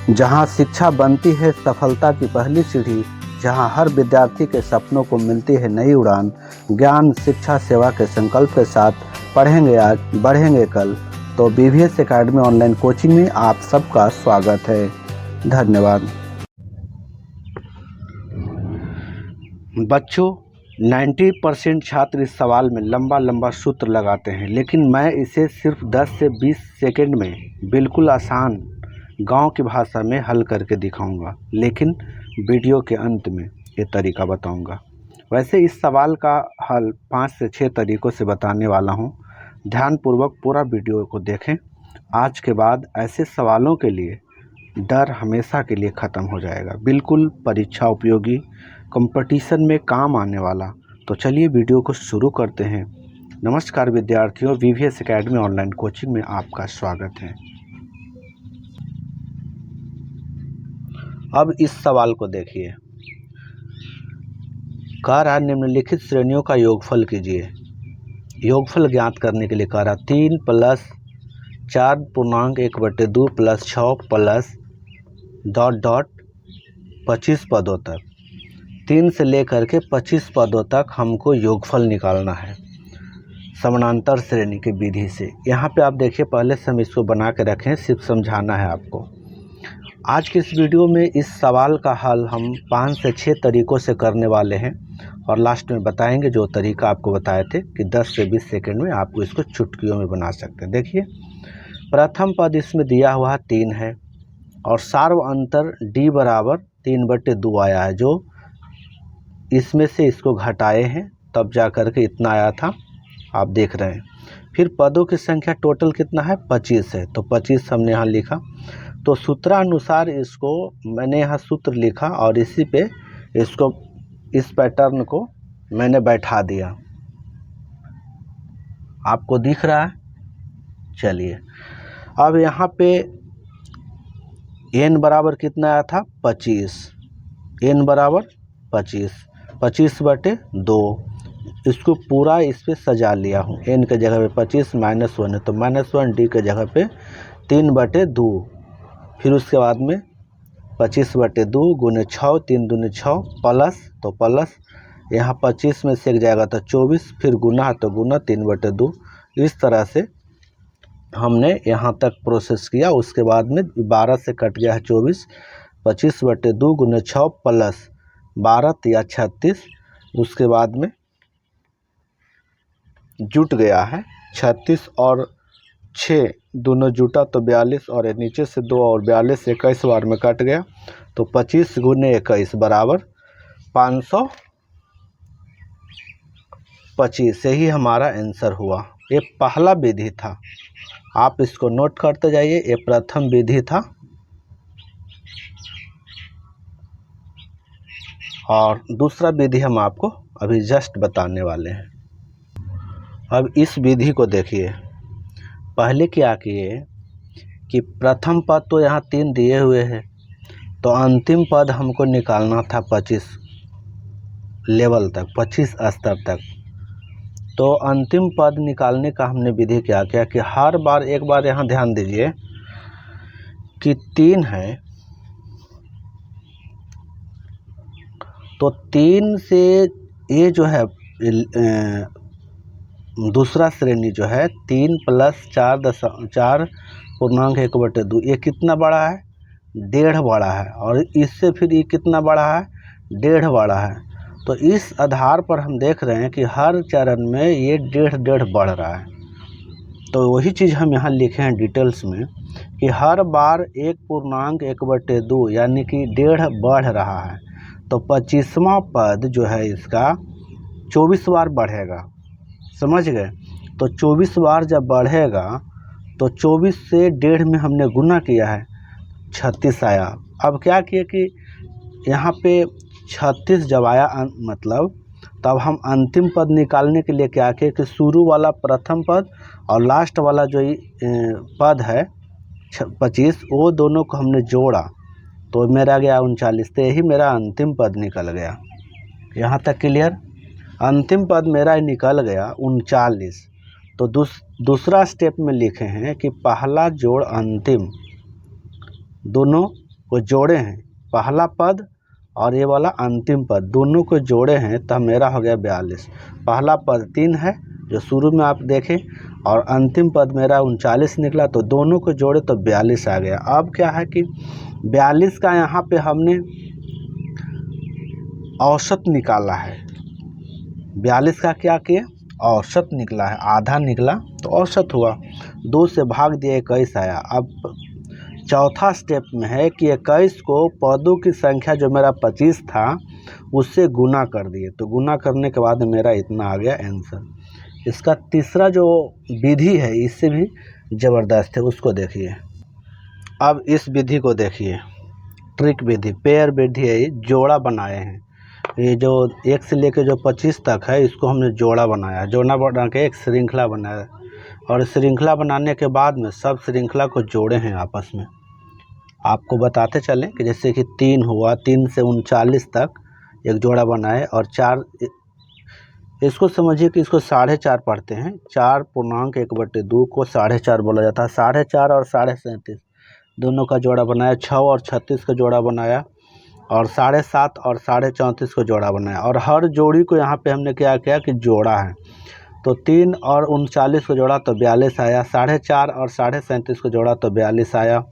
जहां शिक्षा बनती है सफलता की पहली सीढ़ी, जहां हर विद्यार्थी के सपनों को मिलती है नई उड़ान। ज्ञान शिक्षा सेवा के संकल्प के साथ पढ़ेंगे आज, बढ़ेंगे कल। तो BVS एकेडमी ऑनलाइन कोचिंग में आप सबका स्वागत है। धन्यवाद। बच्चों, 90% छात्र इस सवाल में लंबा लंबा सूत्र लगाते हैं, लेकिन मैं इसे सिर्फ 10 से 20 सेकंड में बिल्कुल आसान गांव की भाषा में हल करके दिखाऊंगा। लेकिन वीडियो के अंत में ये तरीका बताऊंगा। वैसे इस सवाल का हल 5 से 6 तरीकों से बताने वाला हूं। ध्यानपूर्वक पूरा वीडियो को देखें। आज के बाद ऐसे सवालों के लिए डर हमेशा के लिए ख़त्म हो जाएगा। बिल्कुल परीक्षा उपयोगी, कंपटीशन में काम आने वाला। तो चलिए वीडियो को शुरू करते हैं। नमस्कार विद्यार्थियों, BVS एकेडमी ऑनलाइन कोचिंग में आपका स्वागत है। अब इस सवाल को देखिए। कह रहा निम्नलिखित श्रेणियों का योगफल कीजिए। योगफल ज्ञात करने के लिए कह रहा 3 + 4.1/2 + 6 + ... 25 पदों तक, 3 से लेकर के 25 पदों तक हमको योगफल निकालना है समानांतर श्रेणी की विधि से। यहाँ पे आप देखिए, पहले से हम इसको बना के रखें, सिर्फ समझाना है आपको। आज के इस वीडियो में इस सवाल का हल हम 5 से 6 तरीकों से करने वाले हैं और लास्ट में बताएंगे जो तरीका आपको बताए थे कि 10 से 20 सेकंड में आपको इसको चुटकियों में बना सकते हैं। देखिए, प्रथम पद इसमें दिया हुआ 3 है और सार्व अंतर D = 3/2 आया है, जो इसमें से इसको घटाए हैं तब जा कर के इतना आया था, आप देख रहे हैं। फिर पदों की संख्या टोटल कितना है, 25 है, तो 25 हमने यहाँ लिखा। तो सूत्रानुसार इसको मैंने यहाँ सूत्र लिखा और इसी पे इसको, इस पैटर्न को मैंने बैठा दिया। आपको दिख रहा है? चलिए, अब यहाँ पे n बराबर कितना आया था, 25। n बराबर 25, 25/2। इसको पूरा इस पे सजा लिया हूँ। n के जगह पे 25 -1 है, तो -1 D के जगह पे 3/2। फिर उसके बाद में 25/2 × 6, 3 दूनी 6 प्लस, तो प्लस यहाँ 25 में से एक जाएगा तो 24, फिर गुना तो गुना 3/2। इस तरह से हमने यहाँ तक प्रोसेस किया। उसके बाद में 12 से कट गया है 24, 25/2 × 6 प्लस 12 या 36। उसके बाद में जुट गया है 36 और 6 दोनों जुटा तो 42, और नीचे से 2 और 42 21 बार में कट गया, तो 25 × 21 = 525। यही हमारा आंसर हुआ। ये पहला विधि था, आप इसको नोट करते जाइए। ये प्रथम विधि था और दूसरा विधि हम आपको अभी जस्ट बताने वाले हैं। अब इस विधि को देखिए। पहले क्या किए कि प्रथम पद तो यहाँ 3 दिए हुए हैं, तो अंतिम पद हमको निकालना था 25 लेवल तक, 25 स्तर तक। तो अंतिम पद निकालने का हमने विधि क्या किया कि हर बार, एक बार यहाँ ध्यान दीजिए कि 3 है, तो 3 से ये जो है दूसरा श्रेणी जो है 3 + 4.1/2, ये कितना बड़ा है, 1.5 बड़ा है, और इससे फिर ये कितना बड़ा है, 1.5 बड़ा है। तो इस आधार पर हम देख रहे हैं कि हर चरण में ये 1.5 बढ़ रहा है। तो वही चीज़ हम यहाँ लिखे हैं डिटेल्स में कि हर बार 1.1/2 यानी कि 1.5 बढ़ रहा है। तो 25वां पद जो है इसका 24 बार बढ़ेगा, समझ गए। तो 24 बार जब बढ़ेगा तो 24 से 1.5 में हमने गुना किया है, 36 आया। अब क्या किए कि यहाँ पे 36 जब आया, मतलब तब हम अंतिम पद निकालने के लिए क्या किए कि शुरू वाला प्रथम पद और लास्ट वाला जो पद है 25, वो दोनों को हमने जोड़ा, तो मेरा गया 39। तो यही मेरा अंतिम पद निकल गया। यहाँ तक क्लियर? अंतिम पद मेरा निकल गया 39। तो दूसरा स्टेप में लिखे हैं कि पहला जोड़ अंतिम दोनों को जोड़े हैं, पहला पद और ये वाला अंतिम पद दोनों को जोड़े हैं, तब मेरा हो गया 42। पहला पद 3 है जो शुरू में आप देखें, और अंतिम पद मेरा 39 निकला, तो दोनों को जोड़े तो 42 आ गया। अब क्या है कि 42 का यहाँ पे हमने औसत निकाला है। 42 का क्या किए, औसत निकला है, आधा निकला तो औसत हुआ, 2 से भाग दिया 21 आया। अब चौथा स्टेप में है कि 21 को पदों की संख्या जो मेरा 25 था उससे गुना कर दिए, तो गुना करने के बाद मेरा इतना आ गया आंसर। इसका तीसरा जो विधि है इससे भी ज़बरदस्त है, उसको देखिए। अब इस विधि को देखिए, ट्रिक विधि, पेयर विधि है, जोड़ा बनाए हैं। ये जो 1 से लेकर जो 25 तक है इसको हमने जोड़ा बनाया, जोड़ा बना के एक श्रृंखला बनाया, और श्रृंखला बनाने के बाद में सब श्रृंखला को जोड़े हैं आपस में। आपको बताते चलें कि जैसे कि 3 हुआ, 3 से 39 तक एक जोड़ा बनाए, और 4, इसको समझिए कि इसको 4.5 पढ़ते हैं, 4.1/2 को 4.5 बोला जाता है। 4.5 और 37.5 दोनों का जोड़ा बनाया, 6 और 36 का जोड़ा बनाया, और 7.5 और 34.5 को जोड़ा बनाया, और हर जोड़ी को यहाँ पे हमने क्या किया कि जोड़ा है। तो 3 और 39 को जोड़ा तो 42 आया, 4.5 और 37.5 को जोड़ा तो 42 आया,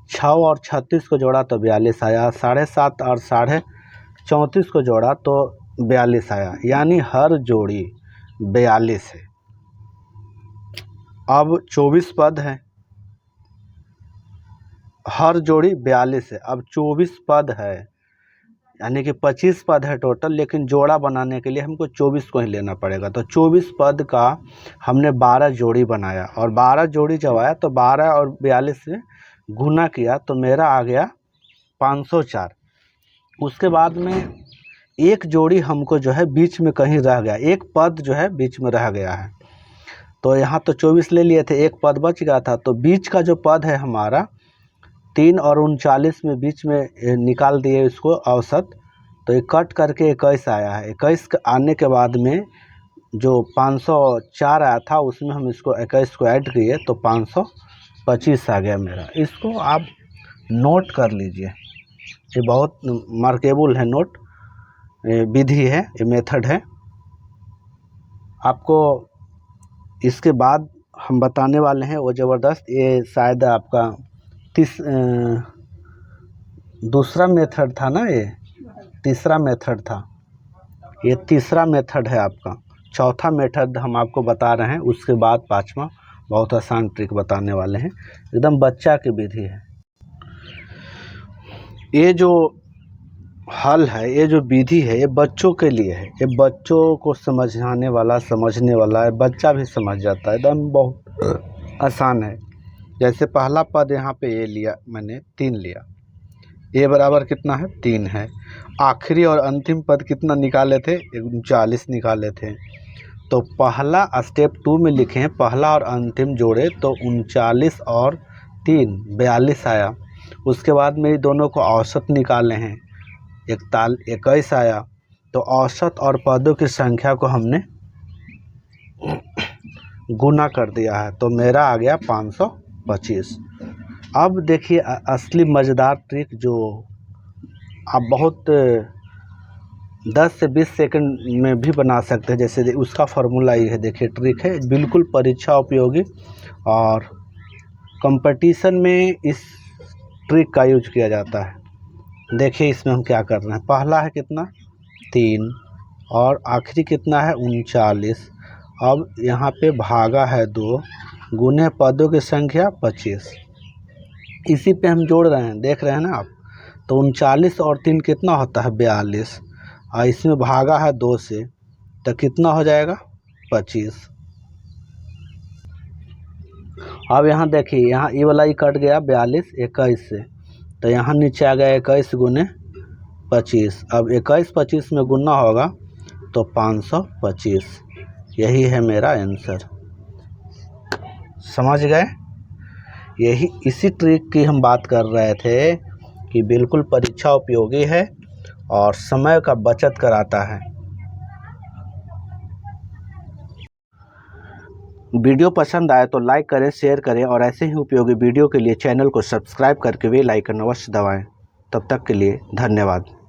6 और 36 को जोड़ा तो 42 आया, 7.5 और 34.5 को जोड़ा तो 42 आया, यानी हर जोड़ी 42 है। अब 24 पद है, हर जोड़ी 42 है। अब 24 पद है, यानी कि 25 पद है टोटल, लेकिन जोड़ा बनाने के लिए हमको 24 को ही लेना पड़ेगा। तो 24 पद का हमने 12 जोड़ी बनाया, और 12 जोड़ी जब आया तो 12 और 42 से गुना किया तो मेरा आ गया 504। उसके बाद में एक जोड़ी हमको जो है बीच में कहीं रह गया, एक पद जो है बीच में रह गया है, तो यहाँ तो 24 ले लिए थे, एक पद बच गया था, तो बीच का जो पद है हमारा 3 और 39 में बीच में निकाल दिए इसको औसत, तो ये कट करके 21 आया है। 21 आने के बाद में जो 504 आया था उसमें हम इसको 21 को ऐड किए तो 525 आ गया मेरा। इसको आप नोट कर लीजिए, ये बहुत मार्केबल है, नोट विधि है, ये मेथड है। आपको इसके बाद हम बताने वाले हैं वो ज़बरदस्त, ये शायद आपका दूसरा मेथड था ना, ये तीसरा मेथड था, ये तीसरा मेथड है आपका। चौथा मेथड हम आपको बता रहे हैं, उसके बाद पांचवा बहुत आसान ट्रिक बताने वाले हैं, एकदम बच्चा की विधि है। ये जो हल है, ये जो विधि है, ये बच्चों के लिए है, ये बच्चों को समझाने वाला, समझने वाला है, बच्चा भी समझ जाता है, एकदम बहुत आसान है। जैसे पहला पद यहाँ पे ये लिया मैंने, 3 लिया, ए बराबर कितना है 3 है। आखिरी और अंतिम पद कितना निकाले थे, 39 निकाले थे। तो पहला स्टेप 2 में लिखे हैं, पहला और अंतिम जोड़े तो 39 और 3 42 आया। उसके बाद में दोनों को औसत निकाले हैं, 21 आया। तो औसत और पदों की संख्या को हमने गुना कर दिया है, तो मेरा आ गया 525। अब देखिए असली मज़ेदार ट्रिक जो आप बहुत 10 से 20 सेकंड में भी बना सकते हैं, जैसे उसका फार्मूला ये है, देखिए ट्रिक है बिल्कुल परीक्षा उपयोगी, और कंपटीशन में इस ट्रिक का यूज किया जाता है। देखिए इसमें हम क्या कर रहे हैं, पहला है कितना 3 और आखिरी कितना है 39। अब यहाँ पे भागा है 2, गुने पदों की संख्या 25, इसी पे हम जोड़ रहे हैं, देख रहे हैं ना आप। तो 39 और 3 कितना होता है 42, और इसमें भागा है 2 से, तो कितना हो जाएगा 25। अब यहाँ देखिए, यहाँ ये वाला ही कट गया 42 21 से, तो यहाँ नीचे आ गया 21 गुने 25। अब 21 25 में गुना होगा तो 525, यही है मेरा आंसर। समझ गए, यही इसी ट्रिक की हम बात कर रहे थे कि बिल्कुल परीक्षा उपयोगी है और समय का बचत कराता है। वीडियो पसंद आए तो लाइक करें, शेयर करें, और ऐसे ही उपयोगी वीडियो के लिए चैनल को सब्सक्राइब करके बेल आइकन अवश्य दबाएं। तब तक के लिए धन्यवाद।